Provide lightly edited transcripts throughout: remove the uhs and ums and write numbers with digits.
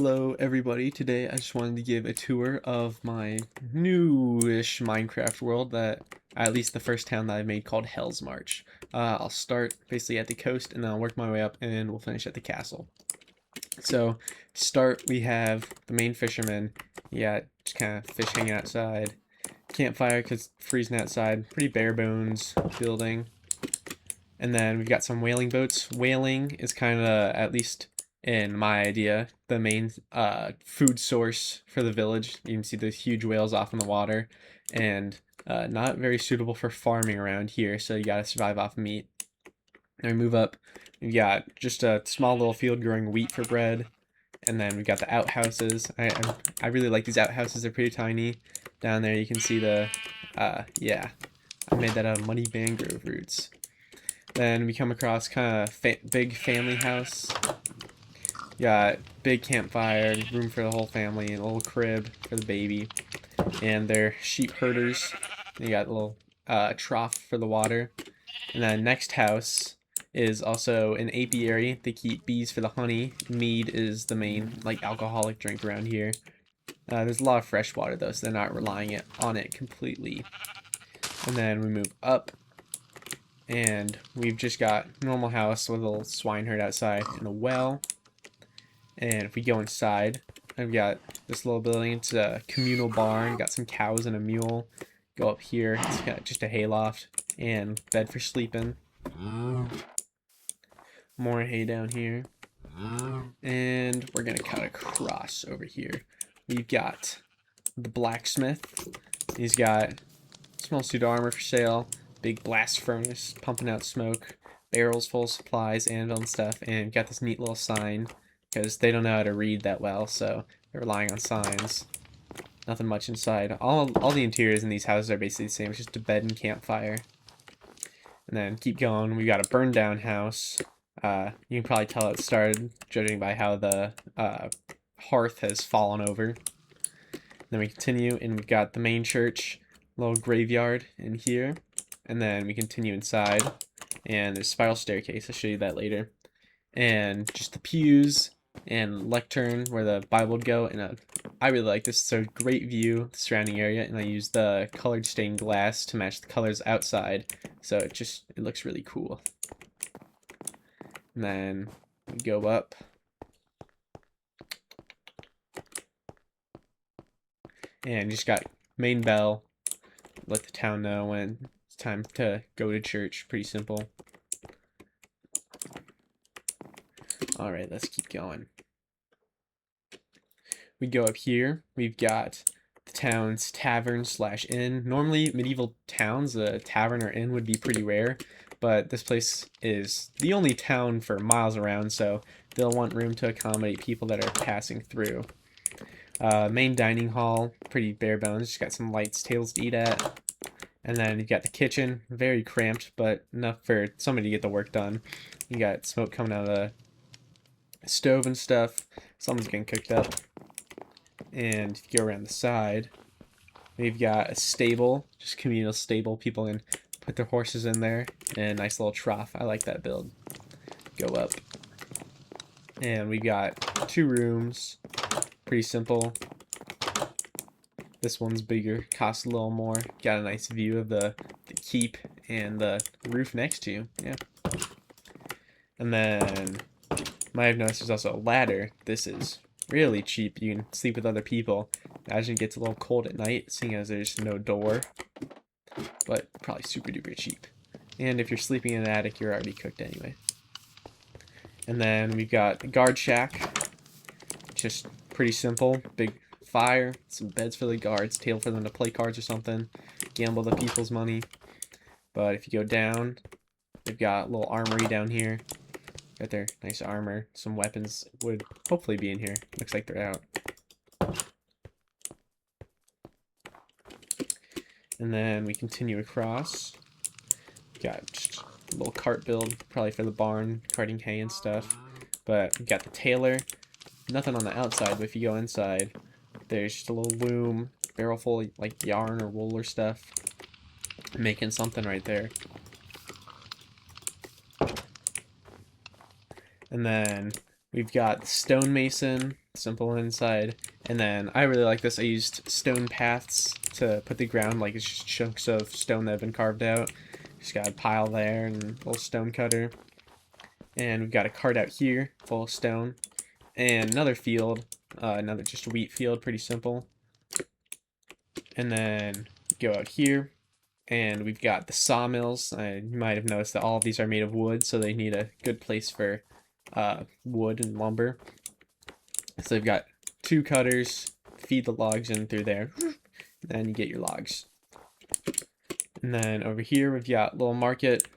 Hello everybody, today I just wanted to give a tour of my newish Minecraft world that, at least the first town that I made called Hellsmarch. I'll start basically at the coast and then I'll work my way up and we'll finish at the castle. So, to start we have the main fisherman, yeah, just kind of fish hanging outside, campfire because freezing outside, pretty bare bones building. And then we've got some whaling boats. Whaling is kind of, at least in my idea, the main food source for the village. You can see those huge whales off in the water, and not very suitable for farming around here, so you gotta survive off meat. Then we move up, we've got just a small little field growing wheat for bread, and then we've got the outhouses. I really like these outhouses, they're pretty tiny. Down there you can see the, yeah, I made that out of muddy mangrove roots. Then we come across kind of big family house. Got big campfire, room for the whole family, and a little crib for the baby. And they're sheep herders. You got a little trough for the water. And then next house is also an apiary. They keep bees for the honey. Mead is the main like alcoholic drink around here. There's a lot of fresh water though, so they're not relying on it completely. And then we move up and we've just got normal house with a little swine herd outside and a well. And if we go inside, I've got this little building. It's a communal barn. Got some cows and a mule. Go up here. It's got just a hayloft and bed for sleeping. More hay down here. And we're gonna cut across over here. We've got the blacksmith. He's got small suit of armor for sale. Big blast furnace pumping out smoke, barrels full of supplies, anvil and stuff, and got this neat little sign because they don't know how to read that well, so they're relying on signs. Nothing much inside. All the interiors in these houses are basically the same. It's just a bed and campfire. And then keep going. We got a burned down house. You can probably tell it started judging by how the hearth has fallen over. Then we continue, and we've got the main church, little graveyard in here. And then we continue inside, and there's a spiral staircase. I'll show you that later. And just the pews and lectern where the Bible would go. And I really like this. It's a great view of the surrounding area, and I used the colored stained glass to match the colors outside, so it looks really cool. And then we go up. And just got main bell. Let the town know when time to go to church. Pretty simple. Alright, let's keep going. We go up here. We've got the town's tavern slash inn. Normally, medieval towns, a tavern or inn would be pretty rare, but this place is the only town for miles around, so they'll want room to accommodate people that are passing through. Main dining hall, pretty bare bones. Just got some lights, tables to eat at. And then you've got the kitchen, very cramped, but enough for somebody to get the work done. You got smoke coming out of the stove and stuff. Something's getting cooked up. And if you go around the side, we've got a stable, just communal stable. People can put their horses in there, and a nice little trough. I like that build. Go up. And we got 2 rooms. Pretty simple. This one's bigger, costs a little more. Got a nice view of the keep and the roof next to you. Yeah. And then might have noticed there's also a ladder. This is really cheap. You can sleep with other people. Imagine it gets a little cold at night, seeing as there's no door. But probably super duper cheap. And if you're sleeping in an attic, you're already cooked anyway. And then we've got the guard shack. Just pretty simple. Big fire, some beds for the guards, table for them to play cards or something, gamble the people's money. But if you go down, they've got a little armory down here. Got their nice armor. Some weapons would hopefully be in here. Looks like they're out. And then we continue across. Got just a little cart build, probably for the barn, carting hay and stuff. But we've got the tailor. Nothing on the outside, but if you go inside, there's just a little loom, barrel full of like yarn or wool or stuff. Making something right there. And then We've got the stonemason, simple inside, and then I really like this. I used stone paths to put the ground, like it's just chunks of stone that have been carved out. Just got a pile there and a little stone cutter. And we've got a cart out here, full of stone. And another field, another just wheat field, pretty simple. And then go out here, and we've got the sawmills. You might have noticed that all of these are made of wood, so they need a good place for wood and lumber. So they've got two cutters, feed the logs in through there, and then you get your logs. And then over here we've got a little market,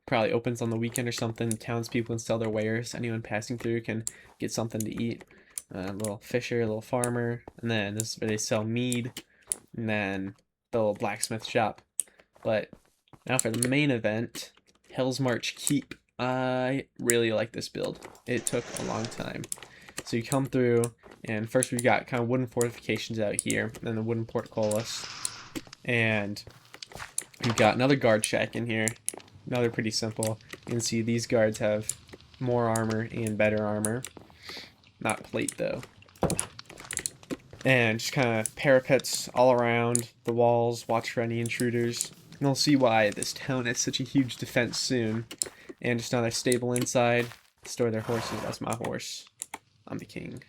probably opens on the weekend or something. Townspeople can sell their wares. Anyone passing through can get something to eat. A little fisher, a little farmer, and then this is where they sell mead, and then the little blacksmith shop. But now for the main event, Hellsmarch Keep. I really like this build. It took a long time. So you come through, and first we've got kind of wooden fortifications out here, and then the wooden portcullis. And we've got another guard shack in here. Another pretty simple. You can see these guards have more armor and better armor. Not plate though. And just kind of parapets all around the walls, watch for any intruders. And you'll see why this town has such a huge defense soon. And just another stable inside. Store their horses. That's my horse. I'm the king.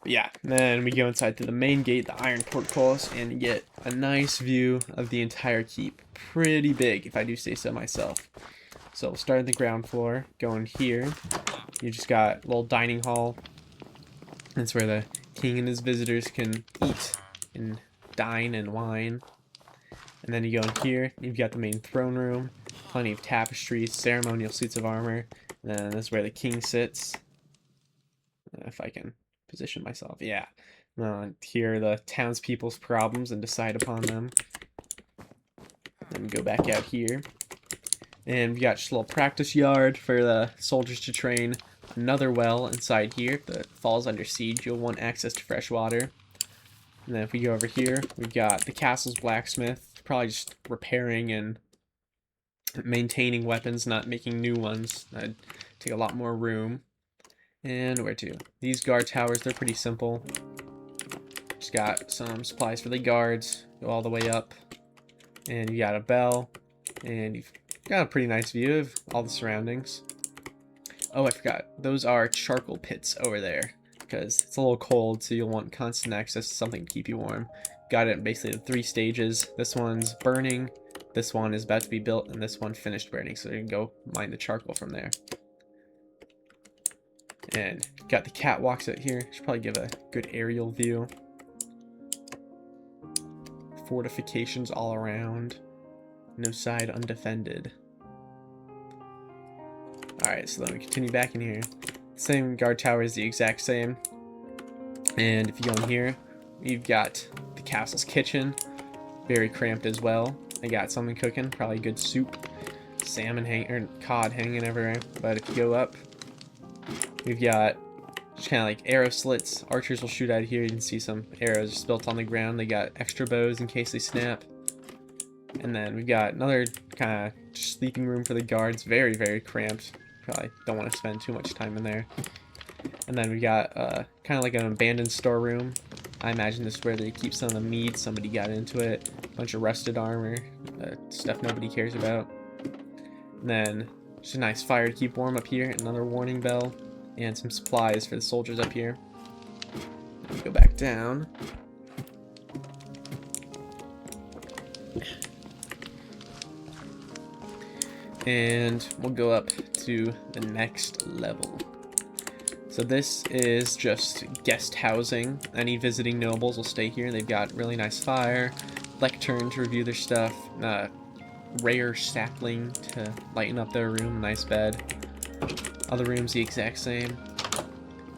But yeah, then we go inside to the main gate, the iron portcullis, and you get a nice view of the entire keep. Pretty big, if I do say so myself. So we'll start at the ground floor, going here. You just got a little dining hall. That's where the king and his visitors can eat and dine and wine. And then you go in here, you've got the main throne room, plenty of tapestries, ceremonial suits of armor. And then this is where the king sits. If I can position myself, yeah. Here are the townspeople's problems and decide upon them. Then we go back out here. And we got just a little practice yard for the soldiers to train. Another well inside here. If it falls under siege, you'll want access to fresh water. And then if we go over here, we've got the castle's blacksmith. Probably just repairing and maintaining weapons, not making new ones. That'd take a lot more room. And where to? These guard towers, they're pretty simple. Just got some supplies for the guards. Go all the way up. And you got a bell. And you've got a pretty nice view of all the surroundings. Oh, I forgot. Those are charcoal pits over there. Because it's a little cold, so you'll want constant access to something to keep you warm. Got it basically in 3 stages. This one's burning. This one is about to be built. And this one finished burning. So you can go mine the charcoal from there. And got the catwalks out here. Should probably give a good aerial view. Fortifications all around. No side undefended. Alright, so then we continue back in here. Same guard tower is the exact same. And if you go in here, we've got the castle's kitchen. Very cramped as well. I got something cooking, probably good soup. Salmon or cod hanging everywhere. But if you go up, we've got just kind of like arrow slits. Archers will shoot out of here. You can see some arrows just built on the ground. They got extra bows in case they snap. And then we've got another kind of sleeping room for the guards. Very, very cramped. Probably don't want to spend too much time in there. And then we got kind of like an abandoned storeroom. I imagine this is where they keep some of the meat. Somebody got into it. A bunch of rusted armor. Stuff nobody cares about. And then just a nice fire to keep warm up here. Another warning bell. And some supplies for the soldiers up here. Then we go back down. And we'll go up to the next level. So this is just guest housing. Any visiting nobles will stay here. They've got really nice fire, lectern to review their stuff, rare sapling to lighten up their room, nice bed. Other rooms the exact same.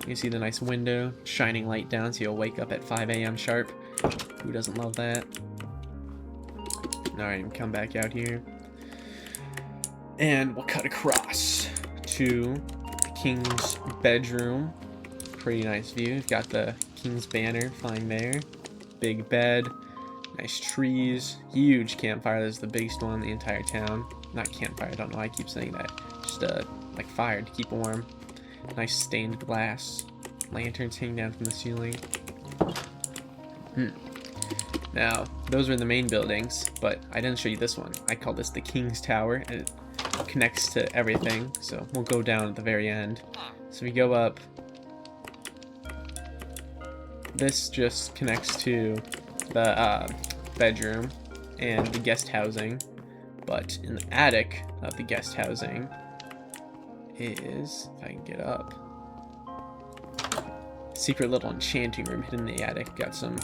You see the nice window, shining light down so you'll wake up at 5 a.m. sharp. Who doesn't love that? Alright, come back out here. And we'll cut across to the king's bedroom. Pretty nice view. You've got the king's banner flying there. Big bed. Nice trees. Huge campfire. This is the biggest one in the entire town. Not campfire, I don't know why I keep saying that. Just a like fire to keep warm. Nice stained glass. Lanterns hanging down from the ceiling. Now, those were the main buildings, but I didn't show you this one. I call this the King's Tower, and it connects to everything, so we'll go down at the very end. So we go up. This just connects to the bedroom and the guest housing, but in the attic of the guest housing is, if I can get up, secret little enchanting room hidden in the attic. Got some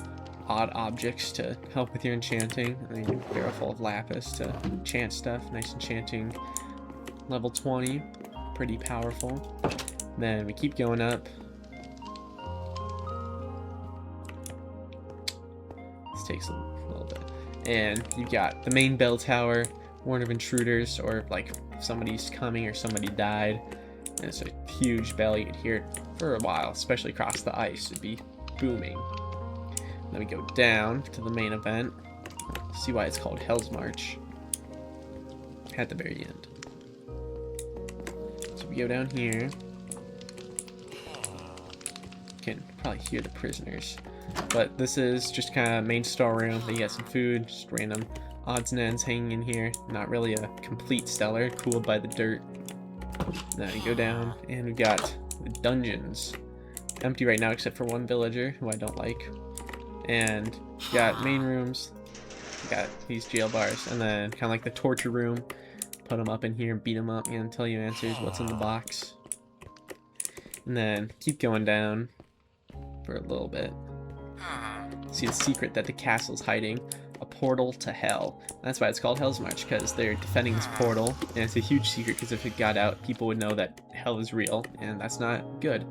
odd objects to help with your enchanting. I mean, a barrel full of lapis to enchant stuff. Nice enchanting level 20, pretty powerful. Then we keep going up. This takes a little bit. And you've got the main bell tower, warn of intruders, or like if somebody's coming or somebody died. And it's a huge bell. You could hear it for a while, especially across the ice. It'd be booming. Then we go down to the main event. See why it's called Hellsmarch at the very end. So we go down here. You can probably hear the prisoners. But this is just kind of main storeroom. You got some food, just random odds and ends hanging in here. Not really a complete cellar, cooled by the dirt. Now you go down, and we've got the dungeons. Empty right now except for one villager, who I don't like. And you got main rooms, you got these jail bars, and then kind of like the torture room. Put them up in here, beat them up, and tell you answers what's in the box. And then keep going down for a little bit. See the secret that the castle's hiding. A portal to hell. That's why it's called Hellsmarch, because they're defending this portal, and it's a huge secret because if it got out, people would know that hell is real, and that's not good.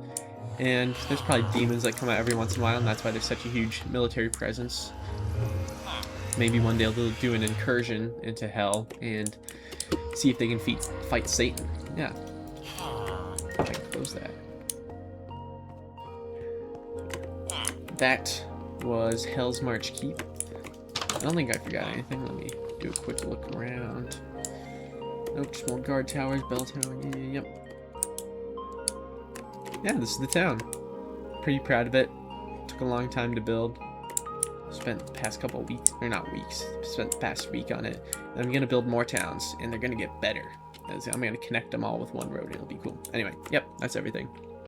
And there's probably demons that come out every once in a while, and that's why there's such a huge military presence. Maybe one day they'll do an incursion into hell and see if they can fight Satan. Yeah. I can close that. That was Hellsmarch Keep. I don't think I forgot anything. Let me do a quick look around. Nope, just more guard towers, bell tower. Yep. Yeah, this is the town. Pretty proud of it. Took a long time to build. Spent the past couple of weeks, or not weeks, spent the past week on it. And I'm gonna build more towns, and they're gonna get better. I'm gonna connect them all with one road, and it'll be cool. Anyway, yep, that's everything.